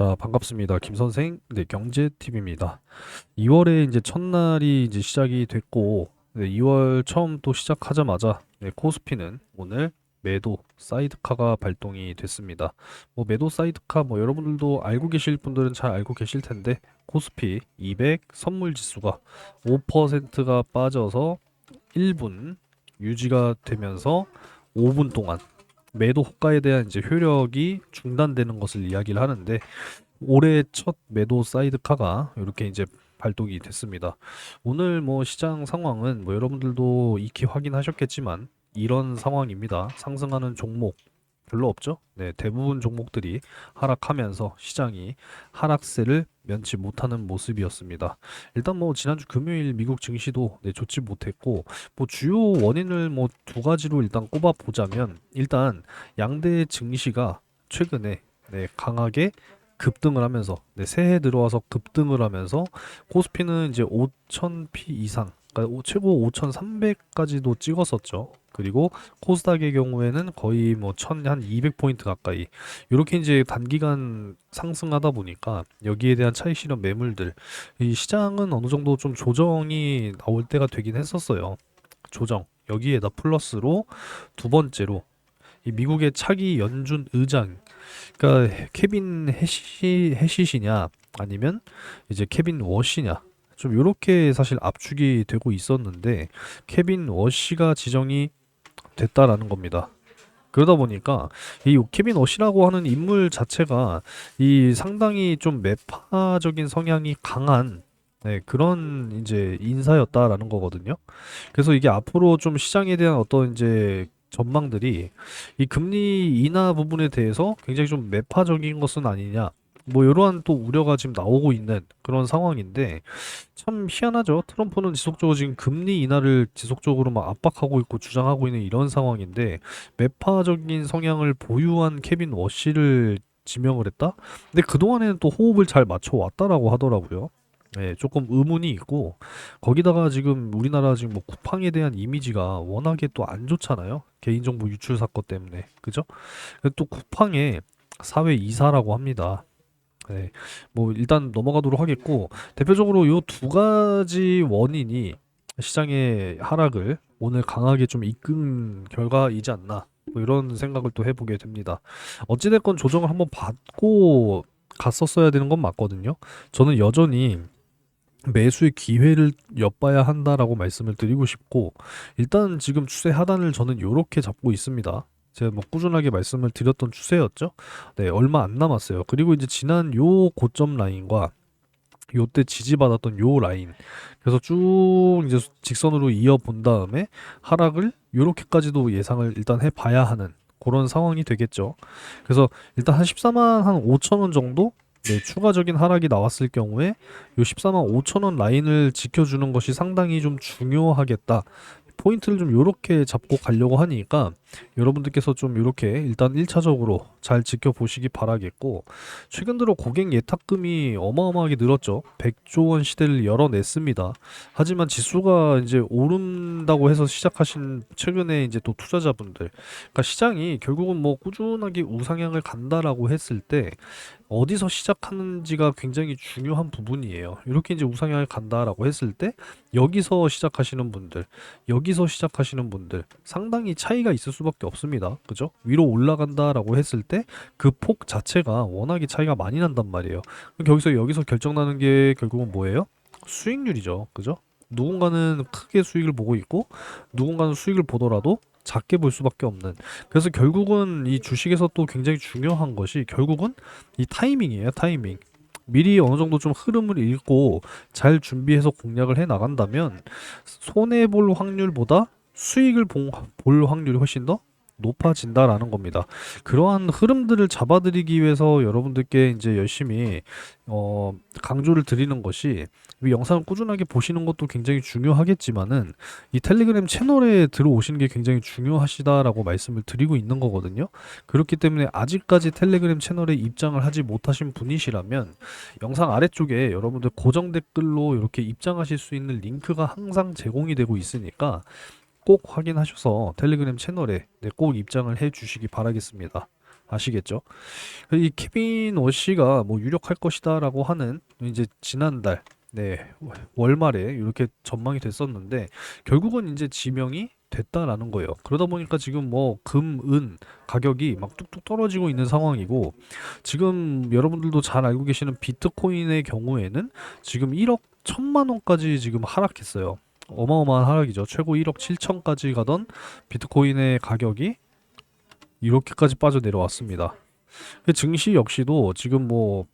자, 반갑습니다. 김 선생. 네, 경제팁입니다. 2월에 이제 첫날이 이제 시작이 됐고, 네, 2월 처음 또 시작하자마자, 네, 코스피는 오늘 매도 사이드카가 발동이 됐습니다. 뭐 매도 사이드카 뭐 여러분들도 알고 계실 분들은 잘 알고 계실 텐데, 코스피 200 선물 지수가 5%가 빠져서 1분 유지가 되면서 5분 동안 매도 호가에 대한 이제 효력이 중단되는 것을 이야기를 하는데, 올해 첫 매도 사이드카가 이렇게 이제 발동이 됐습니다. 오늘 뭐 시장 상황은 뭐 여러분들도 익히 확인하셨겠지만 이런 상황입니다. 상승하는 종목 별로 없죠? 네, 대부분 종목들이 하락하면서 시장이 하락세를 면치 못하는 모습이었습니다. 일단 뭐 지난주 금요일 미국 증시도 네, 좋지 못했고, 뭐 주요 원인을 뭐 두 가지로 일단 꼽아 보자면, 일단 양대 증시가 최근에 네, 강하게 급등을 하면서, 네, 새해 들어와서 급등을 하면서 코스피는 이제 5000p 이상, 그러니까 최고 5300까지도 찍었었죠. 그리고 코스닥의 경우에는 거의 뭐 1000, 한 200포인트 가까이 이렇게 이제 단기간 상승하다 보니까 여기에 대한 차익 실현 매물들, 이 시장은 어느 정도 좀 조정이 나올 때가 되긴 했었어요. 조정 여기에다 플러스로 두 번째로 이 미국의 차기 연준 의장, 그러니까 케빈 해시시냐 아니면 이제 케빈 워시냐, 좀 요렇게 사실 압축이 되고 있었는데 케빈 워시가 지정이 됐다라는 겁니다. 그러다 보니까 이 케빈 워시라고 하는 인물 자체가 이 상당히 좀 매파적인 성향이 강한, 네, 그런 이제 인사였다라는 거거든요. 그래서 이게 앞으로 좀 시장에 대한 어떤 이제 전망들이 이 금리 인하 부분에 대해서 굉장히 좀 매파적인 것은 아니냐, 뭐 이러한 또 우려가 지금 나오고 있는 그런 상황인데, 참 희한하죠. 트럼프는 지속적으로 지금 금리 인하를 지속적으로 막 압박하고 있고 주장하고 있는 이런 상황인데, 매파적인 성향을 보유한 케빈 워시를 지명을 했다? 근데 그동안에는 또 호흡을 잘 맞춰 왔다라고 하더라고요. 네, 조금 의문이 있고, 거기다가 지금 우리나라 지금 뭐 쿠팡에 대한 이미지가 워낙에 또 안 좋잖아요. 개인정보 유출 사건 때문에. 그죠? 그리고 또 쿠팡의 사회 이사라고 합니다. 네, 뭐 일단 넘어가도록 하겠고, 대표적으로 요 두 가지 원인이 시장의 하락을 오늘 강하게 좀 이끈 결과이지 않나, 뭐 이런 생각을 또 해보게 됩니다. 어찌됐건 조정을 한번 받고 갔었어야 되는 건 맞거든요. 저는 여전히 매수의 기회를 엿봐야 한다라고 말씀을 드리고 싶고, 일단 지금 추세 하단을 저는 요렇게 잡고 있습니다. 제가 뭐 꾸준하게 말씀을 드렸던 추세였죠. 네, 얼마 안 남았어요. 그리고 이제 지난 요 고점 라인과 요때 지지받았던 요 라인, 그래서 쭉 이제 직선으로 이어 본 다음에 하락을 요렇게까지도 예상을 일단 해봐야 하는 그런 상황이 되겠죠. 그래서 일단 한 14만 한 5천 원 정도, 네, 추가적인 하락이 나왔을 경우에 요 14만 5천 원 라인을 지켜주는 것이 상당히 좀 중요하겠다. 포인트를 좀 요렇게 잡고 가려고 하니까 여러분들께서 좀 요렇게 일단 1차적으로 잘 지켜보시기 바라겠고, 최근 들어 고객 예탁금이 어마어마하게 늘었죠. 100조 원 시대를 열어냈습니다. 하지만 지수가 이제 오른다고 해서 시작하신 최근에 이제 또 투자자분들, 그러니까 시장이 결국은 뭐 꾸준하게 우상향을 간다라고 했을 때 어디서 시작하는지가 굉장히 중요한 부분이에요. 이렇게 이제 우상향을 간다라고 했을 때 여기서 시작하시는 분들, 여기서 시작하시는 분들 상당히 차이가 있을 수밖에 없습니다. 그죠? 위로 올라간다라고 했을 때 그 폭 자체가 워낙에 차이가 많이 난단 말이에요. 그럼 여기서 결정나는 게 결국은 뭐예요? 수익률이죠. 그죠? 누군가는 크게 수익을 보고 있고 누군가는 수익을 보더라도 작게 볼 수밖에 없는. 그래서 결국은 이 주식에서 또 굉장히 중요한 것이 결국은 이 타이밍이에요. 타이밍. 미리 어느 정도 좀 흐름을 읽고 잘 준비해서 공략을 해 나간다면 손해 볼 확률보다 수익을 볼 확률이 훨씬 더 높아진다라는 겁니다. 그러한 흐름들을 잡아드리기 위해서 여러분들께 이제 열심히 강조를 드리는 것이, 이 영상을 꾸준하게 보시는 것도 굉장히 중요하겠지만은 이 텔레그램 채널에 들어오시는 게 굉장히 중요하시다라고 말씀을 드리고 있는 거거든요. 그렇기 때문에 아직까지 텔레그램 채널에 입장을 하지 못하신 분이시라면 영상 아래쪽에 여러분들 고정 댓글로 이렇게 입장하실 수 있는 링크가 항상 제공이 되고 있으니까 꼭 확인하셔서 텔레그램 채널에 네, 꼭 입장을 해 주시기 바라겠습니다. 아시겠죠? 이 케빈 워시가 뭐 유력할 것이다라고 하는 이제 지난달 네 월말에 이렇게 전망이 됐었는데 결국은 이제 지명이 됐다라는 거예요. 그러다 보니까 지금 뭐 금, 은 가격이 막 뚝뚝 떨어지고 있는 상황이고 지금 여러분들도 잘 알고 계시는 비트코인의 경우에는 지금 1억 1천만 원까지 지금 하락했어요. 어마어마한 하락이죠. 최고 1억 7천까지 가던 비트코인의 가격이 이렇게까지 빠져 내려왔습니다. 증시 역시도 지금 뭐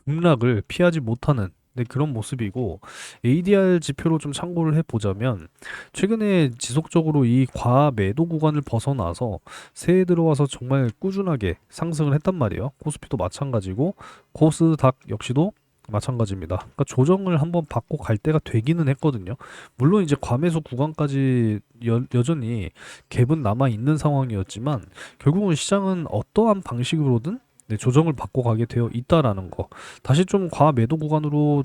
급락을 피하지 못하는 네, 그런 모습이고 ADR 지표로 좀 참고를 해보자면 최근에 지속적으로 이 과매도 구간을 벗어나서 새해 들어와서 정말 꾸준하게 상승을 했단 말이에요. 코스피도 마찬가지고 코스닥 역시도 마찬가지입니다. 그러니까 조정을 한번 받고 갈 때가 되기는 했거든요. 물론 이제 과매수 구간까지 여전히 갭은 남아 있는 상황이었지만 결국은 시장은 어떠한 방식으로든 네, 조정을 받고 가게 되어 있다라는 거. 다시 좀 과매도 구간으로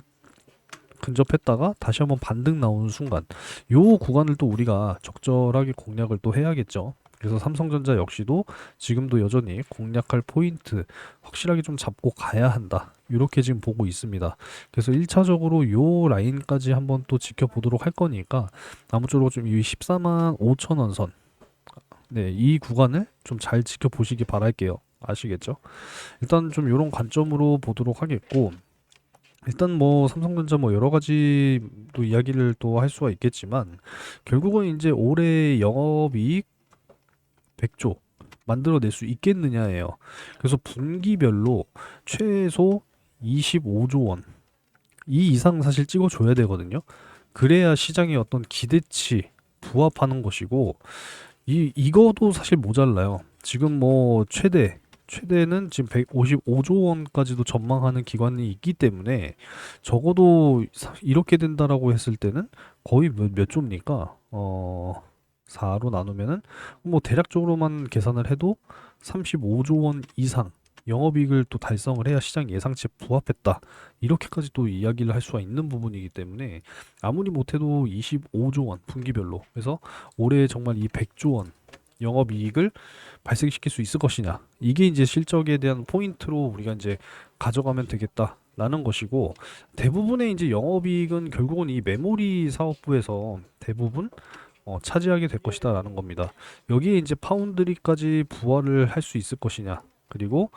근접했다가 다시 한번 반등 나오는 순간 요 구간을 또 우리가 적절하게 공략을 또 해야겠죠. 그래서 삼성전자 역시도 지금도 여전히 공략할 포인트 확실하게 좀 잡고 가야 한다. 이렇게 지금 보고 있습니다. 그래서 1차적으로 요 라인까지 한번 또 지켜보도록 할 거니까 아무쪼록 좀 이 14만 5천 원 선, 네, 이 구간을 좀 잘 지켜보시기 바랄게요. 아시겠죠? 일단 좀 이런 관점으로 보도록 하겠고 일단 뭐 삼성전자 뭐 여러 가지 또 이야기를 또 할 수가 있겠지만 결국은 이제 올해 영업이익 100조 만들어낼 수 있겠느냐예요. 그래서 분기별로 최소 25조 원 이 이상 사실 찍어줘야 되거든요. 그래야 시장의 어떤 기대치 부합하는 것이고 이거도 사실 모자라요. 지금 뭐 최대는 지금 155조 원까지도 전망하는 기관이 있기 때문에 적어도 이렇게 된다라고 했을 때는 거의 몇 조입니까? 4로 나누면은 뭐 대략적으로만 계산을 해도 35조 원 이상 영업이익을 또 달성을 해야 시장 예상치에 부합했다. 이렇게까지 또 이야기를 할 수가 있는 부분이기 때문에 아무리 못해도 25조 원 분기별로 그래서 올해 정말 이 100조 원 영업이익을 발생시킬 수 있을 것이냐 이게 이제 실적에 대한 포인트로 우리가 이제 가져가면 되겠다라는 것이고 대부분의 이제 영업이익은 결국은 이 메모리 사업부에서 대부분 차지하게 될 것이다라는 겁니다. 여기에 이제 파운드리까지 부활을 할 수 있을 것이냐 그리고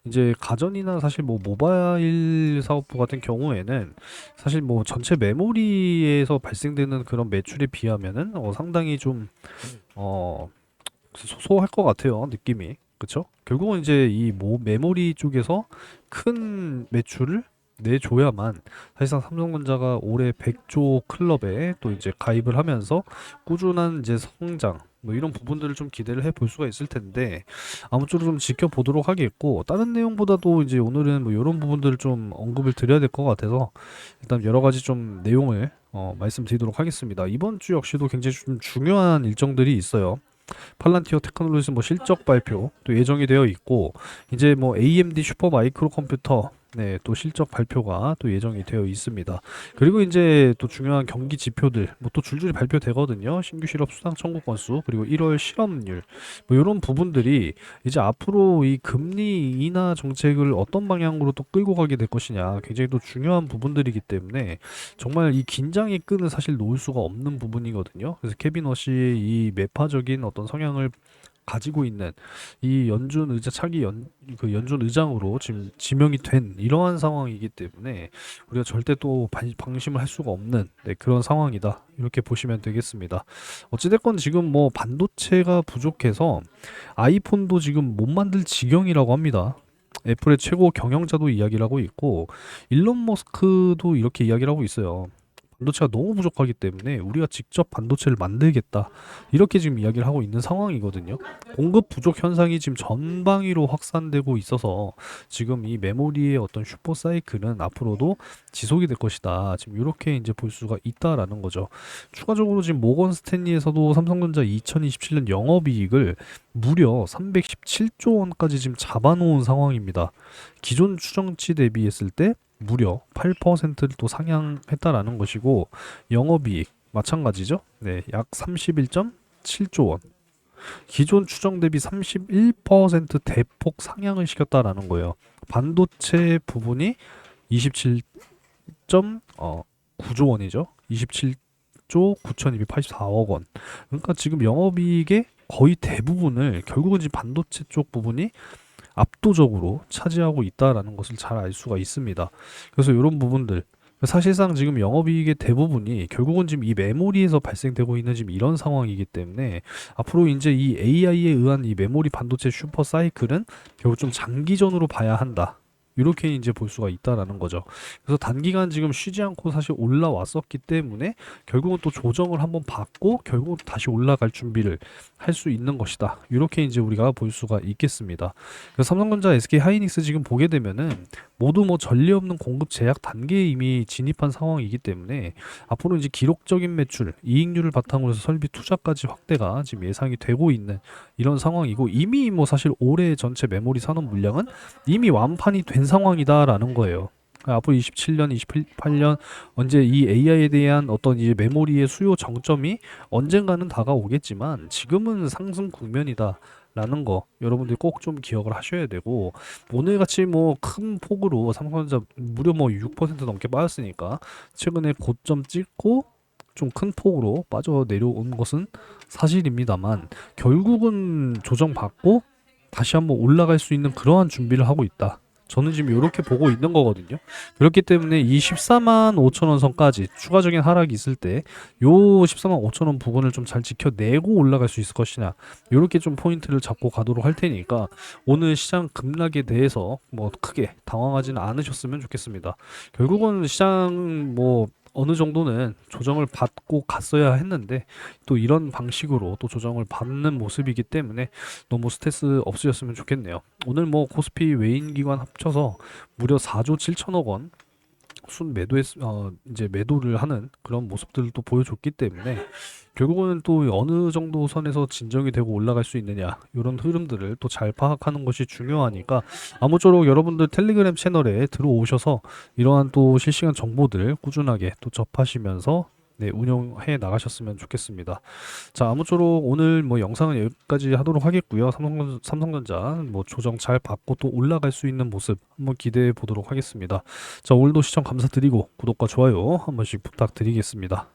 이제 가전이나 사실 뭐 모바일 사업부 같은 경우에는 사실 뭐 전체 메모리에서 발생되는 그런 매출에 비하면은 상당히 좀 어, 소소할 것 같아요 느낌이 그쵸? 결국은 이제 이 메모리 쪽에서 큰 매출을 내줘야만 사실상 삼성전자가 올해 100조 클럽에 또 이제 가입을 하면서 꾸준한 이제 성장 뭐 이런 부분들을 좀 기대를 해볼 수가 있을 텐데 아무쪼록 좀 지켜보도록 하겠고 다른 내용보다도 이제 오늘은 뭐 이런 부분들을 좀 언급을 드려야 될 것 같아서 일단 여러 가지 좀 내용을 말씀드리도록 하겠습니다. 이번 주 역시도 굉장히 좀 중요한 일정들이 있어요. 팔란티어 테크놀로지스 뭐 실적 발표 또 예정이 되어 있고 이제 뭐 AMD 슈퍼 마이크로 컴퓨터 네, 또 실적 발표가 또 예정이 되어 있습니다. 그리고 이제 또 중요한 경기 지표들 뭐 또 줄줄이 발표되거든요. 신규 실업 수당 청구 건수 그리고 1월 실업률 뭐 이런 부분들이 이제 앞으로 이 금리 인하 정책을 어떤 방향으로 또 끌고 가게 될 것이냐 굉장히 또 중요한 부분들이기 때문에 정말 이 긴장의 끈을 사실 놓을 수가 없는 부분이거든요. 그래서 케빈 워시의 이 매파적인 어떤 성향을 가지고 있는 이 연준 의자 그 연준 의장으로 지금 지명이 된 이러한 상황이기 때문에 우리가 절대 또 방심을 할 수가 없는 네, 그런 상황이다. 이렇게 보시면 되겠습니다. 어찌됐건 지금 뭐 반도체가 부족해서 아이폰도 지금 못 만들 지경이라고 합니다. 애플의 최고 경영자도 이야기를 하고 있고 일론 머스크도 이렇게 이야기를 하고 있어요. 반도체가 너무 부족하기 때문에 우리가 직접 반도체를 만들겠다. 이렇게 지금 이야기를 하고 있는 상황이거든요. 공급 부족 현상이 지금 전방위로 확산되고 있어서 지금 이 메모리의 어떤 슈퍼 사이클은 앞으로도 지속이 될 것이다. 지금 이렇게 이제 볼 수가 있다라는 거죠. 추가적으로 지금 모건 스탠리에서도 삼성전자 2027년 영업이익을 무려 317조 원까지 지금 잡아놓은 상황입니다. 기존 추정치 대비했을 때 무려 8%를 또 상향했다라는 것이고 영업이익 마찬가지죠. 네, 약 31.7조 원. 기존 추정 대비 31% 대폭 상향을 시켰다라는 거예요. 반도체 부분이 27.9조 원이죠. 27조 9,284억 원. 그러니까 지금 영업이익의 거의 대부분을 결국은 이제 반도체 쪽 부분이 압도적으로 차지하고 있다라는 것을 잘 알 수가 있습니다. 그래서 이런 부분들 사실상 지금 영업이익의 대부분이 결국은 지금 이 메모리에서 발생되고 있는 지금 이런 상황이기 때문에 앞으로 이제 이 AI에 의한 이 메모리 반도체 슈퍼 사이클은 결국 좀 장기전으로 봐야 한다. 이렇게 이제 볼 수가 있다라는 거죠. 그래서 단기간 지금 쉬지 않고 사실 올라왔었기 때문에 결국은 또 조정을 한번 받고 결국은 다시 올라갈 준비를 할 수 있는 것이다. 이렇게 이제 우리가 볼 수가 있겠습니다. 그래서 삼성전자, SK 하이닉스 지금 보게 되면은 모두 뭐 전례 없는 공급 제약 단계에 이미 진입한 상황이기 때문에 앞으로 이제 기록적인 매출, 이익률을 바탕으로 해서 설비 투자까지 확대가 지금 예상이 되고 있는 이런 상황이고 이미 뭐 사실 올해 전체 메모리 산업 물량은 이미 완판이 된 상황이다라는 거예요. 앞으로 27년, 28년 언제 이 AI에 대한 어떤 이제 메모리의 수요 정점이 언젠가는 다가오겠지만 지금은 상승 국면이다라는 거 여러분들이 꼭 좀 기억을 하셔야 되고 오늘같이 뭐 큰 폭으로 삼성전자 무려 뭐 6% 넘게 빠졌으니까 최근에 고점 찍고 좀 큰 폭으로 빠져 내려온 것은 사실입니다만 결국은 조정받고 다시 한번 올라갈 수 있는 그러한 준비를 하고 있다. 저는 지금 이렇게 보고 있는 거거든요. 그렇기 때문에 이 14만 5천 원 선까지 추가적인 하락이 있을 때 요 14만 5천 원 부분을 좀 잘 지켜내고 올라갈 수 있을 것이냐 이렇게 좀 포인트를 잡고 가도록 할 테니까 오늘 시장 급락에 대해서 뭐 크게 당황하지는 않으셨으면 좋겠습니다. 결국은 시장 뭐 어느 정도는 조정을 받고 갔어야 했는데 또 이런 방식으로 또 조정을 받는 모습이기 때문에 너무 스트레스 없으셨으면 좋겠네요. 오늘 뭐 코스피 외인 기관 합쳐서 무려 4조 7천억 원 순 매도에 이제 매도를 하는 그런 모습들을 또 보여줬기 때문에 결국은 또 어느 정도 선에서 진정이 되고 올라갈 수 있느냐 이런 흐름들을 또 잘 파악하는 것이 중요하니까 아무쪼록 여러분들 텔레그램 채널에 들어오셔서 이러한 또 실시간 정보들 꾸준하게 또 접하시면서 네, 운영해 나가셨으면 좋겠습니다. 자, 아무쪼록 오늘 뭐 영상은 여기까지 하도록 하겠고요. 삼성전자 뭐 조정 잘 받고 또 올라갈 수 있는 모습 한번 기대해 보도록 하겠습니다. 자, 오늘도 시청 감사드리고 구독과 좋아요 한 번씩 부탁드리겠습니다.